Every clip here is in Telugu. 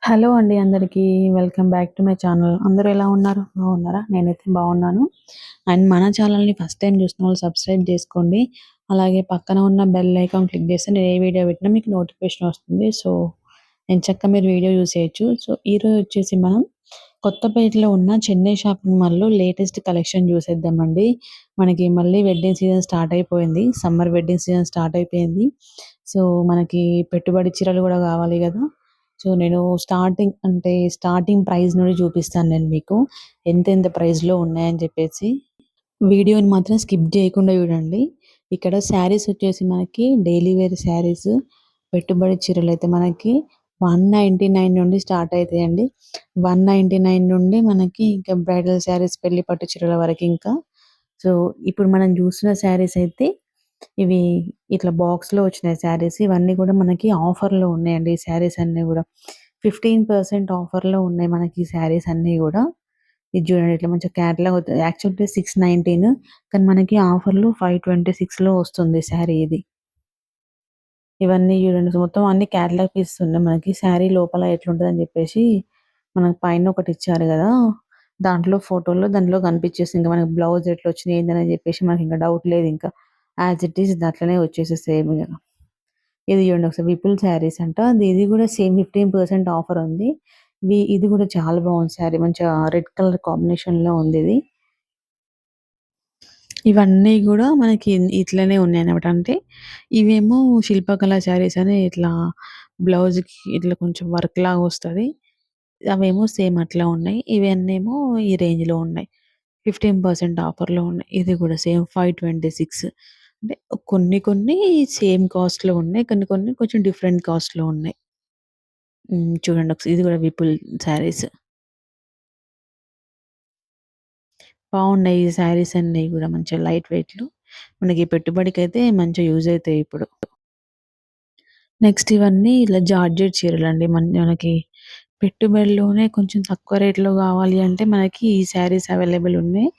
హలో అండి అందరికీ. Welcome back to my channel. అందరూ ఎలా ఉన్నారు? బాగున్నారా? నేనైతే బాగున్నాను. అండ్ మన ఛానల్‌ని ఫస్ట్ టైమ్ చూసిన వాళ్ళు సబ్స్క్రైబ్ చేసుకోండి. అలాగే పక్కన ఉన్న బెల్ ఐకాన్ క్లిక్ చేస్తే నేను ఏ వీడియో పెట్టినా మీకు నోటిఫికేషన్ వస్తుంది. సో, ఎంచక్కా మీరు వీడియో చూసేయొచ్చు. సో, ఈరోజు వచ్చేసి మనం కొత్తపేటలో ఉన్న చెన్నై షాపింగ్ మాల్‌లో లేటెస్ట్ కలెక్షన్ చూసేద్దామండి. మనకి మళ్ళీ వెడ్డింగ్ సీజన్ స్టార్ట్ అయిపోయింది. సమ్మర్ వెడ్డింగ్ సీజన్ స్టార్ట్ అయిపోయింది. సో, మనకి పెట్టుబడి చీరలు కూడా కావాలి కదా! సో, నేను స్టార్టింగ్ ప్రైస్ నుండి చూపిస్తాను నేను మీకు. ఎంతెంత ప్రైస్‌లో ఉన్నాయని చెప్పేసి. వీడియోని మాత్రం స్కిప్ చేయకుండా చూడండి. ఇక్కడ శారీస్ వచ్చేసి మనకి డైలీ వేర్ శారీస్, పెట్టుబడి చీరలైతే మనకి 199 నుండి స్టార్ట్ అయితాయండి. 199 నుండి మనకి ఇంకా బ్రైడల్ శారీస్, పెళ్లి పట్టు చీరల వరకు ఇంకా. సో, ఇప్పుడు మనం చూస్తున్న శారీస్ అయితే ఇవి ఇట్లా బాక్స్‌లో వచ్చినాయి శారీస్. ఇవన్నీ కూడా మనకి ఆఫర్‌లో ఉన్నాయండి. ఈ శారీస్ అన్నీ గూడా. 15% ఆఫర్‌లో ఉన్నాయి మనకి ఈ శారీస్ అన్నీ గూడా. ఇది చూడండి ఇట్లా మంచిగా క్యాటలాగ్ యాక్చువల్‌గా 619 కానీ మనకి ఆఫర్‌లో 526లో వస్తుంది శారీ ఇది. ఇవన్నీ చూడండి. సో, మొత్తం అన్ని క్యాటలాగ్ పీసెస్ ఉన్నాయి మనకి. శారీ లోపల ఎట్లుంటదని చెప్పేసి మనకు పైన ఒకటి ఇచ్చారు గదా! దాంట్లో ఫోటోలో దాంట్లో కనిపించేసింది. ఇంక మనకి బ్లౌజ్ ఎట్లొచ్చినాయి ఏందని చెప్పేసి మనకింక డౌట్ లేదింక. యాజ్ ఇట్ ఈజ్ అట్లనే వచ్చేసేది సేమ్ ఇగ. ఇది చూడండి ఒకసారి విపుల్ శారీస్ అంట. ఇది కూడా సేమ్ 15% ఆఫర్ ఉంది. ఇది కూడా చాలా బాగుంది శారీ. మంచిగా రెడ్ కలర్ కాంబినేషన్‌లో ఉందిది. ఇవన్నీ గూడా మనకి ఇట్లనే ఉన్నాయన్నమాట. అంటే ఇవేమో శిల్పకళ శారీస్ అని ఇట్లా బ్లౌజ్‌కి ఇట్లా కొంచెం వర్క్‌లాగా వస్తది. అవేమో సేమ్ అట్లా ఉన్నాయి. ఇవన్నేమో ఈ రేంజ్‌లో ఉన్నాయి. 15% ఆఫర్‌లో ఉన్నాయి. ఇది గూడా సేమ్ 526 అంటే కొన్ని కొన్ని సేమ్ కాస్ట్‌లో ఉన్నాయి. కొన్ని కొన్ని కొంచెం డిఫరెంట్ కాస్ట్‌లో ఉన్నాయి. చూడండి ఒకసారి ఇది గూడా విపుల్ శారీస్. బావున్నాయి ఈ శారీస్ అన్నీ గూడా మంచిగా లైట్ వెయిట్‌లో. మనకి పెట్టుబడికైతే మంచిగా యూజ్ అయితాయి ఇప్పుడు. నెక్స్ట్ ఇవన్నీ ఇలా జార్జెట్ చీరలండి. మనకి పెట్టుబడిలోనే కొంచెం తక్కువ రేట్‌లో గావాలి అంటే మనకి ఈ శారీస్ అవైలబుల్ ఉన్నాయి.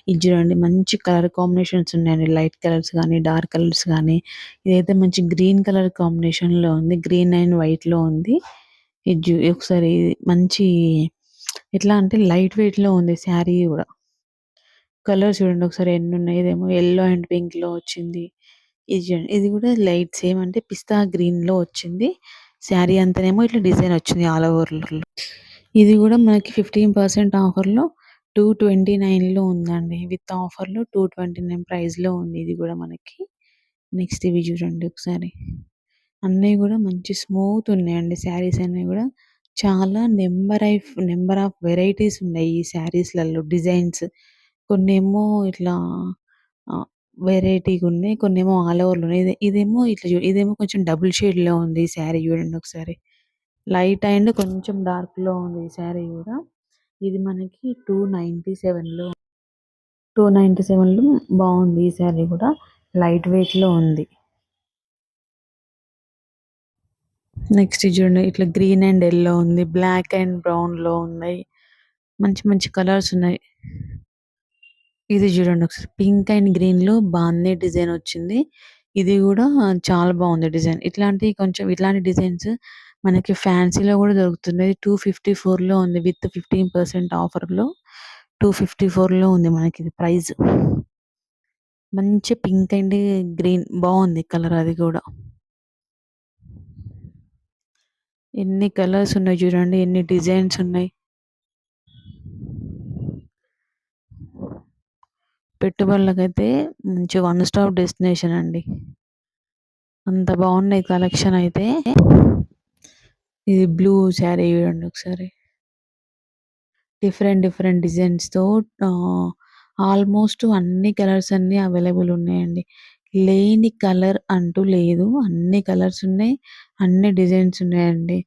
ఇది చూడండి మంచి కలర్ కాంబినేషన్స్ ఉన్నాయండి. లైట్ కలర్స్ గానీ, డార్క్ కలర్స్ గానీ, ఇదైతే మంచి గ్రీన్ కలర్ కాంబినేషన్‌లో ఉంది. గ్రీన్ అండ్ వైట్‌లో ఉంది. ఒకసారి మంచి ఎట్లా అంటే లైట్ వెయిట్‌లో ఉంది శారీ గూడా. కలర్స్ చూడండి ఒకసారి ఎన్నున్నాయి. ఇదేమో యెల్లో అండ్ పింక్‌లో వచ్చింది. ఇది చూడండి. ఇది కూడా లైట్ సేమ్ అంటే పిస్తా గ్రీన్‌లో వచ్చింది. శారీ అంతానేమో ఇట్లా డిజైన్ వచ్చింది ఆల్ ఓవర్‌లో. ఇది కూడా మనకి 15% ఆఫర్‌లో 229లో ఉందండి. విత్ ఆఫర్‌లో 229 ప్రైస్‌లో ఉంది ఇది కూడా మనకి. నెక్స్ట్ ఇవి చూడండి ఒకసారి. అన్నీ కూడా మంచి స్మూత్ ఉన్నాయండి శారీస్ అన్నీ కూడా. చాలా నంబర్ ఆఫ్ వెరైటీస్ ఉన్నాయి ఈ శారీస్‌లలో డిజైన్స్. కొన్నేమో ఇట్లా ఆహ్, వెరైటీగున్నాయి. కొన్నేమో ఆల్ ఓవర్‌లో ఉన్నాయి. ఇదేమో ఇదేమో కొంచెం డబుల్ షేడ్‌లో ఉంది ఈ శారీ చూడండి ఒకసారి. లైట్ అండ్ కొంచెం డార్క్‌లో ఉంది ఈ శారీ గూడా. ఇది మనకి 297లో బావుంది ఈ శారీ గూడా. లైట్ వెయిట్‌లో ఉంది. నెక్స్ట్ ఇది చూడండి ఇట్లా గ్రీన్ అండ్ యెల్లో ఉంది. బ్లాక్ అండ్ బ్రౌన్‌లో ఉన్నాయి. మంచి మంచి కలర్స్ ఉన్నాయి. ఇది చూడండి ఒకసారి పింక్ అండ్ గ్రీన్‌లో బాందిని డిజైన్ వచ్చింది. ఇది గూడా చాలా బావుంది డిజైన్. ఇట్లాంటి డిజైన్స్ మనకి ఫ్యాన్సీలో గూడా దొరుకుతున్నాయి. 254లో ఉంది. విత్ 15% ఆఫర్‌లో 254లో ఉంది మనకిది ప్రైస్. మంచి పింక్ అండ్ గ్రీన్ బావుంది కలర్ అది గూడా. ఎన్ని కలర్స్ ఉన్నాయి చూడండి. ఎన్ని డిజైన్స్ ఉన్నాయి. పెట్టుబడులకైతే మంచి వన్ స్టాప్ డెస్టినేషన్ అండి. అంత బావున్నాయి కలెక్షన్ అయితే. ఇది బ్లూ శారీ చూడండి ఒకసారి. డిఫరెంట్ డిజైన్స్‌తో ఆహ్, ఆల్మోస్ట్ అన్ని కలర్స్ అన్నీ అవైలబుల్ ఉన్నాయండి. లేని కలర్ అంటూ లేదు. అన్ని కలర్స్ ఉన్నాయి. అన్ని డిజైన్స్ ఉన్నాయండి.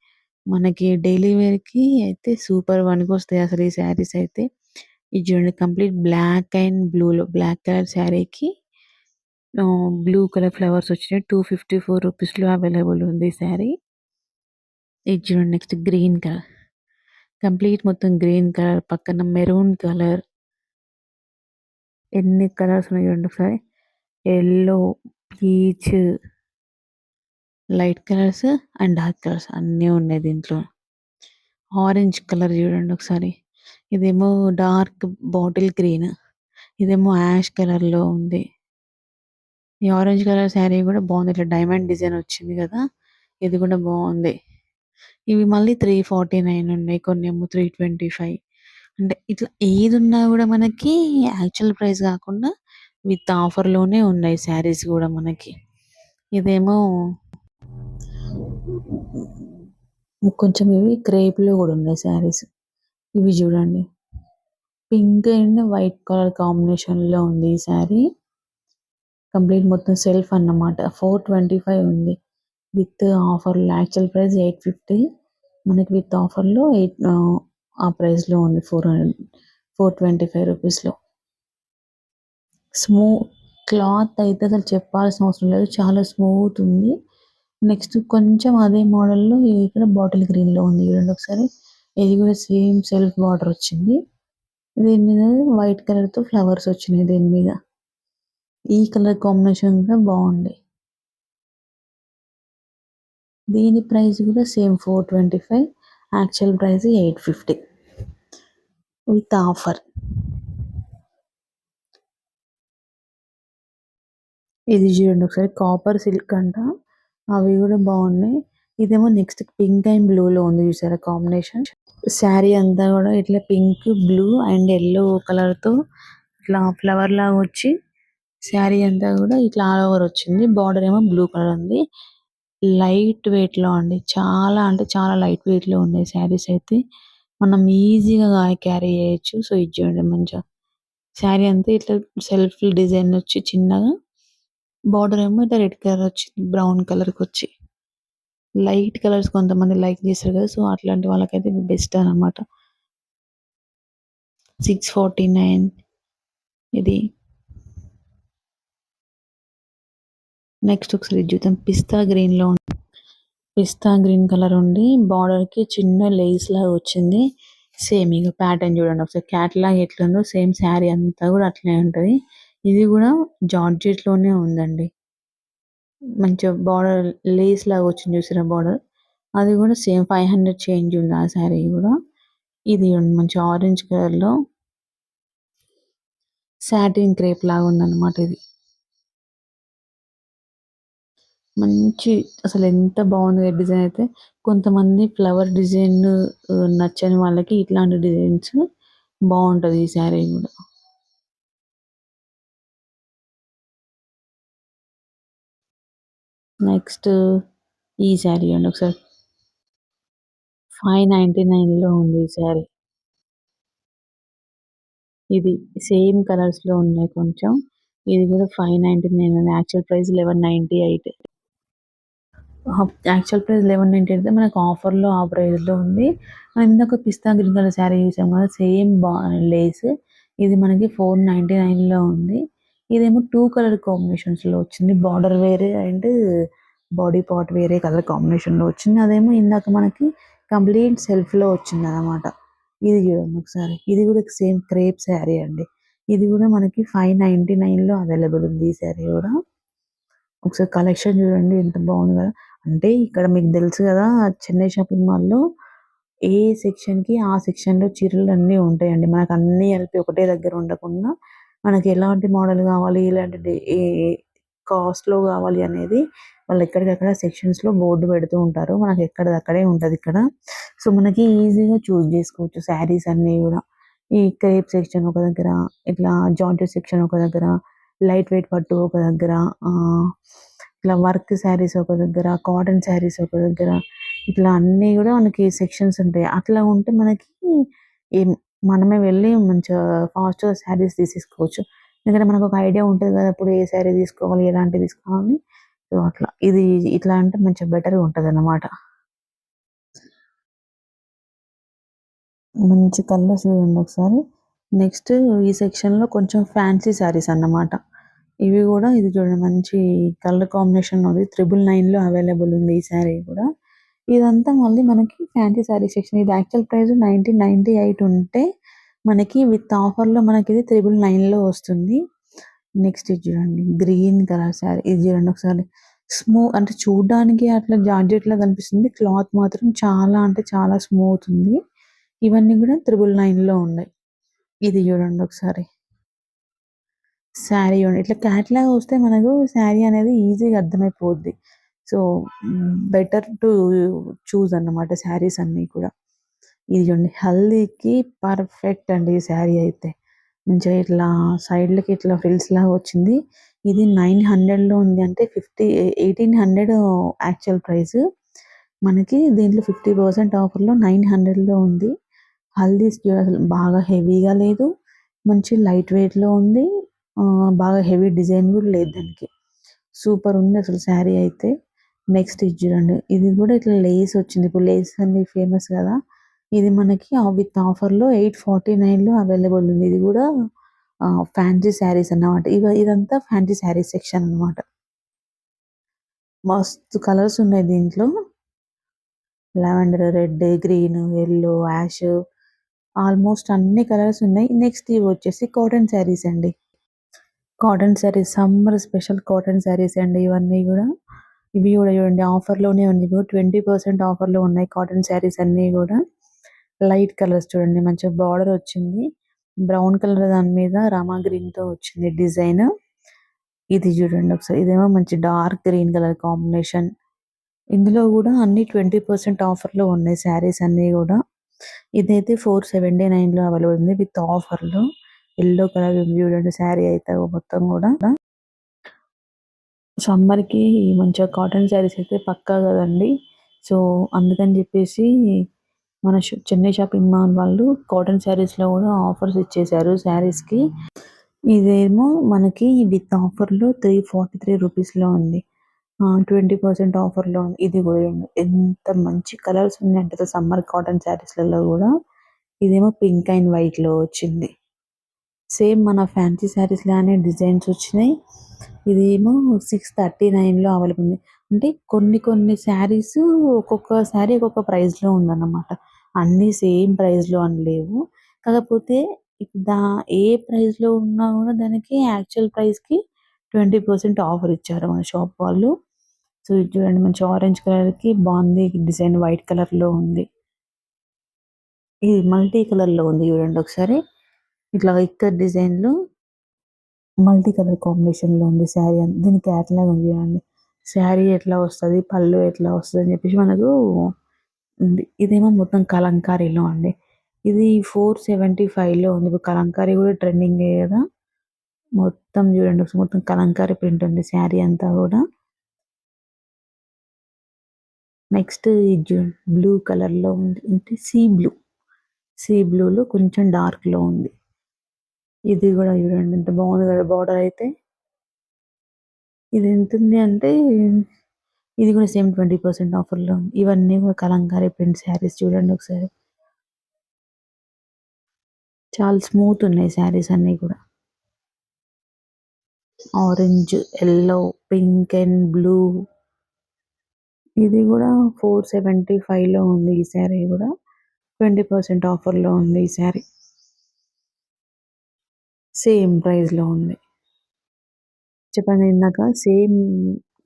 మనకి డైలీ వేర్‌కి అయితే సూపర్ పనికొస్తాయి అసలు ఈ శారీస్ అయితే. ఇది చూడండి కంప్లీట్ బ్లాక్ అండ్ బ్లూలో బ్లాక్ కలర్ శారీకి బ్లూ కలర్ ఫ్లవర్స్ వచ్చినాయి. రూ. 254లో అవైలబుల్ ఉంది ఈ శారీ. ఇది చూడండి నెక్స్ట్ గ్రీన్ కలర్. కంప్లీట్ మొత్తం గ్రీన్ కలర్ పక్కన మెరూన్ కలర్. ఎన్ని కలర్స్ ఉన్నాయి చూడండి ఒకసారి. Yellow, peach, light colours and dark colours అన్నీ ఉన్నాయి దీంట్లో. ఆరెంజ్ కలర్ చూడండి ఒకసారి. ఇదేమో డార్క్ బాటిల్ గ్రీన్. ఇదేమో యాష్ కలర్‌లో ఉంది. ఈ ఆరెంజ్ కలర్ శారీ గూడా బావుంది. ఇట్లా డైమండ్ డిజైన్ వచ్చింది గదా! ఇది గూడా బావుంది. ఇవి మళ్ళీ 349 ఉన్నాయి. కొన్నేమో 325. అంటే ఇట్లా ఏదున్నా గూడా మనకి యాక్చువల్ ప్రైస్ గాకుండా విత్ ఆఫర్‌లోనే ఉన్నాయి శారీస్ గూడా మనకి. ఇదేమో కొంచెం ఇవి క్రేప్‌లో గూడా ఉన్నాయి శారీస్. ఇవి జూడండి. పింక్ అండ్ వైట్ కలర్ కాంబినేషన్‌లో ఉంది ఈ శారీ. కంప్లీట్ మొత్తం సెల్ఫ్ అన్నమాట. 425 ఉంది. విత్ ఆఫర్‌లో యాక్చువల్ ప్రైస్ 850. మనకి విత్ ఆఫర్‌లో ఆ ప్రైస్‌లో ఉంది. 425 రూపీస్‌లో. స్మూ క్లాత్ అయితే అసలు చెప్పాల్సిన అవసరం లేదు. చాలా స్మూత్ ఉంది. నెక్స్ట్ కొంచెం అదే మోడల్‌లో ఇక్కడ బాటిల్ గ్రీన్‌లో ఉంది చూడండి ఒకసారి. ఇది కూడా సేమ్ సెల్ఫ్ బార్డర్ వచ్చింది. దీని మీద వైట్ కలర్‌తో ఫ్లవర్స్ వచ్చినాయి దీని మీద. ఈ కలర్ కాంబినేషన్ కూడా బావుంది. దీని ప్రైస్ కూడా same 425. Actual price 850 with offer. ఇది చూడండి ఒకసారి కాపర్ సిల్క్ అంట. అవి కూడా బాగున్నాయి. ఇదేమో నెక్స్ట్ పింక్ అండ్ బ్లూలో ఉంది చూసారా కాంబినేషన్. శారీ అంతా కూడా ఇట్లా పింక్, బ్లూ అండ్ యెల్లో కలర్‌తో ఇట్లా ఫ్లవర్ లాగా వచ్చి శారీ అంతా కూడా ఇట్లా ఆల్ ఓవర్ వచ్చింది. బార్డర్ ఏమో బ్లూ కలర్ ఉంది. లైట్ వెయిట్‌లో అండి. చాలా అంటే చాలా లైట్ వెయిట్‌లో ఉన్నాయి శారీస్ అయితే. మనం ఈజీగా క్యారీ చేయొచ్చు. సో ఇది చూడండి మంచిగా శారీ అంతా ఇట్లా సెల్ఫ్ డిజైన్ వచ్చి చిన్నగా బార్డర్ ఏమో ఇట్లా రెడ్ కలర్ వచ్చింది. బ్రౌన్ కలర్‌కొచ్చి. లైట్ కలర్స్ కొంతమంది లైక్ చేస్తారు కదా! సో అట్లాంటి వాళ్ళకైతే ఇది బెస్ట్ అన్నమాట. 649 ఇది. నెక్స్ట్ ఒకసారి ఇది చూద్దాం. పిస్తా గ్రీన్ కలర్ ఉండి బార్డర్‌కి చిన్న లేస్ లాగా వచ్చింది. సేమ్ ఇగ ప్యాటర్న్ చూడండి ఒకసారి క్యాట్లాగ్ ఎట్లుందో సేమ్ శారీ అంతా కూడా అట్లనే ఉంటది. ఇది కూడా జార్జెట్‌లోనే ఉందండి. మంచిగా బార్డర్ లేస్ లాగా వచ్చింది చూసారా బార్డర్. అది కూడా సేమ్ 500 చేంజ్ ఉంది ఆ శారీ కూడా. ఇది మంచి ఆరెంజ్ కలర్‌లో సాటిన్ క్రేప్ లాగా ఉందన్నమాట ఇది. మంచి అసలు ఎంత బాగుంది డిజైన్ అయితే. కొంతమంది ఫ్లవర్ డిజైన్ నచ్చని వాళ్ళకి ఇట్లాంటి డిజైన్స్ బాగుంటది ఈ శారీ కూడా. నెక్స్ట్ ఈ శారీ అండి ఒకసారి. 599లో ఉంది ఈ శారీ. ఇది సేమ్ కలర్స్‌లో ఉన్నాయి కొంచెం. ఇది కూడా 599 ఉంది. Actual price 1198. యాక్చువల్ ప్రైస్ 1198 అయితే మనకు ఆఫర్‌లో ఆ ప్రైస్‌లో ఉంది. మనం ఇందాక పిస్తా గ్రీన్ కలర్ శారీ చూసాం కదా! Same Lay's. ఇది మనకి 499లో ఉంది. ఇదేమో 2 కలర్ కాంబినేషన్స్‌లో వచ్చింది. బార్డర్ వేరే అండ్ బాడీ పార్ట్ వేరే కలర్ కాంబినేషన్‌లో వచ్చింది. అదేమో ఇందాక మనకి కంప్లీట్ సెల్ఫ్‌లో వచ్చిందనమాట. ఇది చూడండి ఒకసారి. ఇది కూడా సేమ్ క్రేప్ శారీ అండి. ఇది కూడా మనకి 599లో అవైలబుల్ ఉంది ఈ శారీ కూడా. ఒకసారి కలెక్షన్ చూడండి ఎంత బాగుంది కదా! అంటే ఇక్కడ మీకు తెలుసు కదా! చెన్నై షాపింగ్ మాల్‌లో ఏ సెక్షన్‌కి ఆ సెక్షన్‌లో చీరలన్నీ ఉంటాయండి. మనకన్నీ కలిపి ఒకటే దగ్గర ఉండకుండా, మనకి ఎలాంటి మోడల్ కావాలి, ఎలాంటి ఏ కాస్ట్‌లో కావాలి అనేది వాళ్ళు ఎక్కడికక్కడ సెక్షన్స్‌లో బోర్డ్ పెడుతూ ఉంటారు. మనకి ఎక్కడిదక్కడే ఉంటదిక్కడ. సో, మనకి ఈజీగా చూజ్ చేసుకోవచ్చు శారీస్ అన్నీ గూడా. ఈ క్రేప్ సెక్షన్ ఒక దగ్గర, ఇట్లా జార్జెట్ సెక్షన్ ఒక దగ్గర, లైట్ వెయిట్ పట్టు ఒక దగ్గర, ఇట్లా వర్క్ శారీస్ ఒక దగ్గర, కాటన్ శారీస్ ఒక దగ్గర, ఇట్లా అన్నీ గూడా మనకి సెక్షన్స్ ఉంటాయి. అట్లా ఉంటే మనకి ఏం మనమే వెళ్ళి మంచిగా ఫాస్ట్‌గా శారీస్ తీసేసుకోవచ్చు. ఎందుకంటే మనకొక ఐడియా ఉంటది గదా! ఎప్పుడు ఏ శారీ తీసుకోవాలి, ఎలాంటివి తీసుకోవాలని. సో, అట్లా. ఇది ఇట్లా అంటే మంచిగా బెటర్‌గా ఉంటదనమాట. మంచి కలర్స్ చూడండి ఒకసారి. నెక్స్ట్ ఈ సెక్షన్‌లో కొంచెం ఫ్యాన్సీ శారీస్ అన్నమాట. ఇవి గూడా ఇది చూడండి మంచి కలర్ కాంబినేషన్ ఉంది. 999లో అవైలబుల్ ఉంది ఈ శారీ కూడా. ఇదంతా మళ్ళీ మనకి ఫ్యాన్సీ శారీ సెక్షన్. ఇది యాక్చువల్ ప్రైస్ 1998 ఉంటే మనకి విత్ ఆఫర్‌లో మనకిది 999లో వస్తుంది. నెక్స్ట్ ఇది చూడండి గ్రీన్ కలర్ శారీ. ఇది చూడండి ఒకసారి. అంటే చూడ్డానికి అట్లా జార్జెట్‌లా కనిపిస్తుంది. క్లాత్ మాత్రం చాలా అంటే చాలా స్మూత్ ఉంది. ఇవన్నీ కూడా 999లో ఉన్నాయి. ఇది చూడండి ఒకసారి. శారీ చూడండి. ఇట్లా క్యాట్లాగ్ వస్తే మనకు శారీ అనేది ఈజీగా అర్థమైపోద్ది. సో, బెటర్ టు చూజ్ అన్నమాట శారీస్ అన్నీ కూడా. ఇది చూడండి హల్దీకి పర్ఫెక్ట్ అండి ఈ శారీ అయితే. మంచిగా ఇట్లా సైడ్‌లకి ఇట్లా ఫ్రిల్స్‌లాగా వచ్చింది. ఇది 900లో ఉంది. అంటే 1800 యాక్చువల్ ప్రైస్. మనకి దీంట్లో 50% ఆఫర్‌లో 900లో ఉంది. హల్దీస్‌కి అసలు బాగా హెవీగా లేదు. మంచి లైట్ వెయిట్‌లో ఉంది. బాగా హెవీ డిజైన్ కూడా లేదు దానికి. సూపర్ ఉంది అసలు శారీ అయితే. నెక్స్ట్ ఇది చూడండి. ఇది కూడా ఇట్లా లేస్ వచ్చింది. ఇప్పుడు లేస్ అన్నీ ఫేమస్ కదా! ఇది మనకి విత్ ఆఫర్‌లో 849లో అవైలబుల్ ఉంది. ఇది కూడా ఫ్యాన్సీ శారీస్ అన్నమాట. ఇదంతా ఫ్యాన్సీ శారీస్ సెక్షన్ అన్నమాట. మస్తు కలర్స్ ఉన్నాయి దీంట్లో. Lavender, red, green, yellow, ash almost అన్ని కలర్స్ ఉన్నాయి. నెక్స్ట్ ఇవి వచ్చేసి కాటన్ శారీస్ అండి. Cotton saris summer special cotton saris అండి ఇవన్నీ గూడా. ఇవి గూడా చూడండి ఆఫర్‌లోనే ఉంది. ఇదిగో 20% ఆఫర్‌లో ఉన్నాయి కాటన్ శారీస్ అన్నీ గూడా. లైట్ కలర్స్ చూడండి మంచిగా బార్డర్ వచ్చింది. బ్రౌన్ కలర్ దాని మీద రామా గ్రీన్‌తో వచ్చింది డిజైన్. ఇది చూడండి ఒకసారి. ఇదేమో మంచి డార్క్ గ్రీన్ కలర్ కాంబినేషన్. ఇందులో గూడా అన్ని 20% ఆఫర్‌లో ఉన్నాయి శారీస్ అన్నీ గూడా. ఇదైతే 479లో అవైలబుల్ ఉంది విత్ ఆఫర్‌లో. యెల్లో కలర్ ఉంది చూడండి శారీ అయితే మొత్తం గూడా. సమ్మర్‌కి మంచిగా కాటన్ శారీస్ అయితే పక్కా గదండీ! సో, అందుకని జెప్పేసి మన చెన్నై షాపింగ్ మాల్ వాళ్ళు కాటన్ శారీస్‌లో గూడా ఆఫర్స్ ఇచ్చేశారు శారీస్‌కి. ఇదేమో మనకి విత్ ఆఫర్‌లో 343 రూపీస్‌లో ఉంది. 20% ఆఫర్‌లో ఉంది. ఇది గూడా చూడండి. ఎంత మంచి కలర్స్ ఉన్నాయంటే సమ్మర్ కాటన్ శారీస్‌లలో గూడా. ఇదేమో పింక్ అండ్ వైట్‌లో వచ్చింది. సేమ్ మన ఫ్యాన్సీ శారీస్ లానే డిజైన్స్ వచ్చినాయి. ఇదేమో 639లో అవైలబుల్ ఉంది. అంటే కొన్ని కొన్ని శారీస్ ఒక్కొక్క శారీ ఒక్కొక్క ప్రైస్‌లో ఉందన్నమాట. అన్నీ సేమ్ ప్రైస్‌లో అని లేవు. కాకపోతే ఇప్పుడు ఏ ప్రైస్‌లో ఉన్నా గూడా దానికి యాక్చువల్ ప్రైస్‌కి 20% ఆఫర్ ఇచ్చారు మన షాప్ వాళ్ళు. సో, ఇది చూడండి మంచి ఆరెంజ్ కలర్‌కి బాగుంది డిజైన్ వైట్ కలర్‌లో ఉంది. ఇది మల్టీ కలర్‌లో ఉంది చూడండి ఒకసారి. ఇట్లా ఇక్కత్ డిజైన్‌లో మల్టీ కలర్ కాంబినేషన్‌లో ఉంది శారీ దీని క్యాటలాగ్ ఉంది చూడండి. శారీ ఎట్లా వస్తది, పళ్ళు ఎట్లా వస్తదని చెప్పేసి మనకు ఉంది. ఇదేమో మొత్తం కలంకారీలో అండి. ఇది 475లో ఉంది. ఇప్పుడు కలంకారీ కూడా ట్రెండింగే గదా! మొత్తం చూడండి ఒకసారి మొత్తం కలంకారీ ప్రింట్ ఉంది శారీ అంతా గూడా. నెక్స్ట్ ఇది చూడండి బ్లూ కలర్‌లో ఉంది. అంటే సీ బ్లూలో కొంచెం డార్క్‌లో ఉంది. ఇది గూడా చూడండి ఎంత బాగుంది కదా! బార్డర్ అయితే. ఇది ఎంతుంది అంటే ఇది కూడా సేమ్ 20% ఆఫర్‌లో ఉంది. ఇవన్నీ కూడా కలంకారీ ప్రింట్ శారీస్ చూడండి ఒకసారి. చాలా స్మూత్ ఉన్నాయి శారీస్ అన్నీ కూడా. Orange, yellow, pink and blue. ఇది కూడా 475లో ఉంది ఈ శారీ కూడా. 20% ఆఫర్‌లో ఉంది ఈ శారీ. సేమ్ ప్రైస్‌లో ఉంది. చెప్పాను ఇందాక సేమ్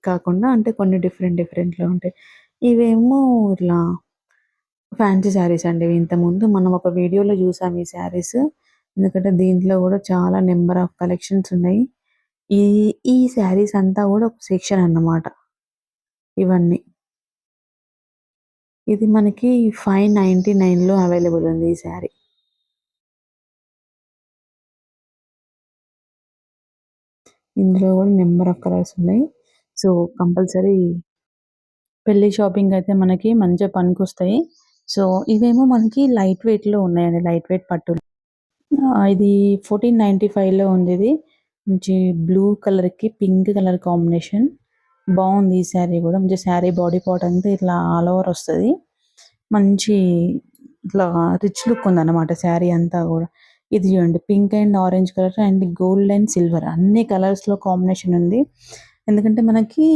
కాకుండా అంటే కొన్ని డిఫరెంట్‌లో ఉంటాయి. ఇవేమో ఇట్లా ఫ్యాన్సీ శారీస్ అండి. ఇంతకుముందు మనం ఒక వీడియోలో చూసాం ఈ శారీస్. ఎందుకంటే దీంట్లో గూడా చాలా నంబర్ ఆఫ్ కలెక్షన్స్ ఉన్నాయి. ఈ ఈ శారీస్ అంతా గూడా ఒక సెక్షన్ అన్నమాట. ఇవన్నీ. ఇది మనకి 599లో అవైలబుల్ ఉంది ఈ శారీ. ఇందులో గూడా నంబర్ ఆఫ్ కలర్స్ ఉన్నాయి. సో, కంపల్సరీ పెళ్లి షాపింగ్ అయితే మనకి మంచిగా పనికొస్తాయి. సో, ఇవేమో మనకి లైట్ వెయిట్‌లో ఉన్నాయండి. లైట్ వెయిట్ పట్టు. ఇది 1495లో ఉందిది. మంచి బ్లూ కలర్‌కి పింక్ కలర్ కాంబినేషన్. బావుంది ఈ శారీ గూడా. మంచి శారీ బాడీ పార్ట్ అంతా ఇట్లా ఆల్ ఓవర్ వస్తది. మంచి ఇట్లా రిచ్ లుక్ ఉందన్నమాట శారీ అంతా గూడా. ఇది చూడండి pink and orange colour and gold and silver అన్ని కలర్స్‌లో కాంబినేషన్ ఉంది. ఎందుకంటే మనకి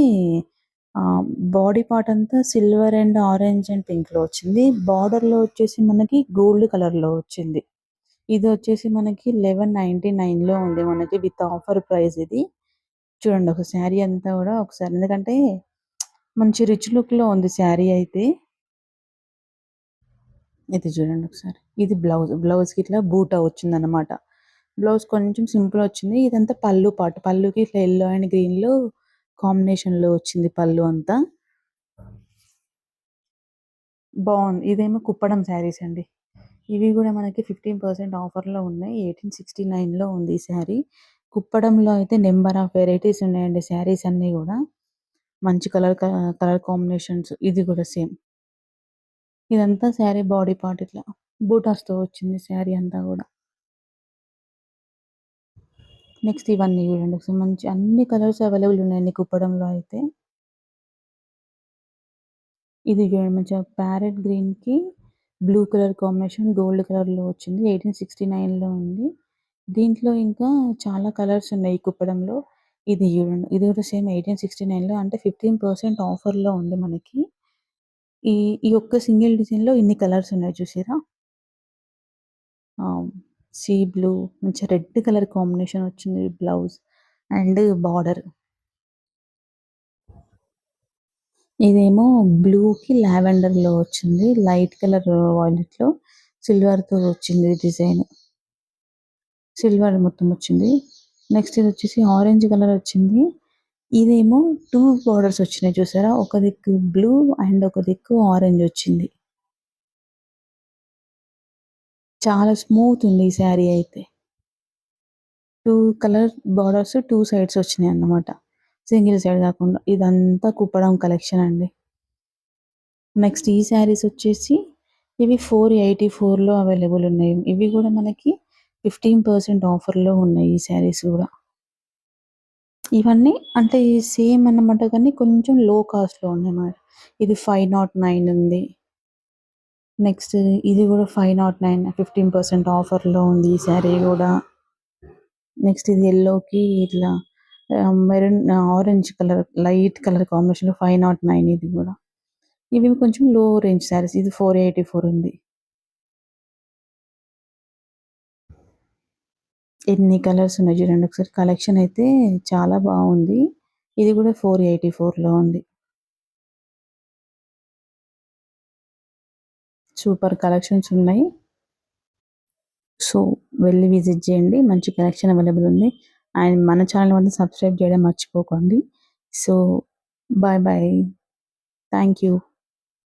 ఆహ్, బాడీ పార్ట్ అంతా సిల్వర్ అండ్ ఆరెంజ్ అండ్ పింక్‌లో వచ్చింది. బార్డర్‌లో వచ్చేసి మనకి గోల్డ్ కలర్‌లో వచ్చింది. ఇదొచ్చేసి మనకి 1199లో ఉంది మనకి విత్ ఆఫర్ ప్రైస్ ఇది. చూడండి ఒక శారీ అంతా కూడా ఒకసారి, ఎందుకంటే మంచి రిచ్ లుక్‌లో ఉంది శారీ అయితే. ఇది చూడండి ఒకసారి. ఇది బ్లౌజ్. బ్లౌజ్‌కి ఇట్లా బూటా వచ్చిందనమాట. బ్లౌజ్ కొంచెం సింపుల్ వచ్చింది. ఇదంతా పళ్ళు పార్ట్. పళ్ళుకి ఇట్లా యెల్లో అండ్ గ్రీన్‌లో కాంబినేషన్‌లో వచ్చింది పళ్ళు అంతా. బావుంది. ఇదేమో కుప్పడం శారీస్ అండి. ఇవి గూడా మనకి 15% ఆఫర్‌లో ఉన్నాయి. 1869లో ఉంది ఈ శారీ. కుప్పడంలో అయితే నంబర్ ఆఫ్ వెరైటీస్ ఉన్నాయండి శారీస్ అన్నీ గూడా. మంచి కలర్ కాంబినేషన్స్. ఇది గూడా సేమ్. ఇదంతా శారీ బాడీ పార్ట్ ఇట్లా బూటాస్‌తో వచ్చింది శారీ అంతా గూడా. నెక్స్ట్ ఇవన్నీ చూడండి. ఒకసారి మంచి అన్ని కలర్స్ అవైలబుల్ ఉన్నాయండి కుప్పడంలో అయితే. ఇది చూడండి మంచిగా ప్యారెట్ గ్రీన్‌కి బ్లూ కలర్ కాంబినేషన్ గోల్డ్ కలర్‌లో వచ్చింది. 1869లో ఉంది. దీంట్లో ఇంకా చాలా కలర్స్ ఉన్నాయి ఈ కుప్పడంలో. ఇది చూడండి. ఇది కూడా సేమ్ 1869లో అంటే 15% ఆఫర్‌లో ఉంది మనకి. ఈ ఈ ఒక్క సింగిల్ డిజైన్‌లో ఇన్ని కలర్స్ ఉన్నాయి చూసిర్రా? సీ బ్లూ మంచి రెడ్ కలర్ కాంబినేషన్ వచ్చింది బ్లౌజ్ అండ్ బార్డర్. ఇదేమో బ్లూకి లావెండర్‌లో వచ్చింది. లైట్ కలర్ వాయిలెట్‌లో సిల్వర్‌తో వచ్చింది డిజైన్. సిల్వర్ మొత్తం వచ్చింది. నెక్స్ట్ ఇదొచ్చేసి ఆరెంజ్ కలర్ వచ్చింది. ఇదేమో 2 బోర్డర్స్ వచ్చినాయి చూసారా? ఒక దిక్కు బ్లూ అండ్ ఒక దిక్కు ఆరెంజ్ వచ్చింది. చాలా స్మూత్ ఉంది ఈ శారీ అయితే. 2 కలర్ బోర్డర్స్ 2 సైడ్స్ వచ్చినాయన్నమాట. సింగిల్ సైడ్ కాకుండా. ఇదంతా కుప్పడం కలెక్షన్ అండి. నెక్స్ట్ ఈ శారీస్ వచ్చేసి ఇవి 484లో అవైలబుల్ ఉన్నాయి. ఇవి కూడా మనకి 15% ఆఫర్‌లో ఉన్నాయి ఈ శారీస్ గూడా. ఇవన్నీ అంటే సేమ్ అన్నమాట కానీ కొంచెం లో కాస్ట్‌లో ఉన్నాయన్నమాట. ఇది 509 ఉంది. నెక్స్ట్ ఇది కూడా 509 15% ఆఫర్‌లో ఉంది ఈ శారీ గూడా. నెక్స్ట్ ఇది యెల్లోకి ఇట్లా maroon orange colour light colour కాంబినేషన్‌లో 509 ఇది గూడా. ఇవి కొంచెం లో రేంజ్ శారీస్. ఇది 484 ఉంది. ఎన్ని కలర్స్ ఉన్నాయి చూడండి ఒకసారి. కలెక్షన్ అయితే చాలా బావుంది. ఇది కూడా 484లో ఉంది. సూపర్ కలెక్షన్స్ ఉన్నాయి. సో, వెళ్లి విజిట్ చేయండి. మంచి కలెక్షన్ అవైలబుల్ ఉంది. అండ్ మన ఛానెల్ మాత్రం సబ్స్క్రైబ్ చేయడం మర్చిపోకండి. So, bye bye. Thank you.